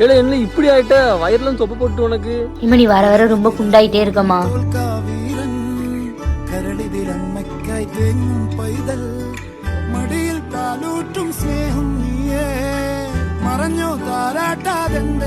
ஏல என்ன இப்படி ஆயிட்ட? வயிறுலாம் தொப்பை போட்டு உனக்கு. இம்மா நீ வர வர ரொம்ப குண்டாயிட்டே இருக்கமா. മടിയിൽ താലൂട്ടും സ്നേഹം നീയേ മറഞ്ഞോ താരാട്ടാതെന്ത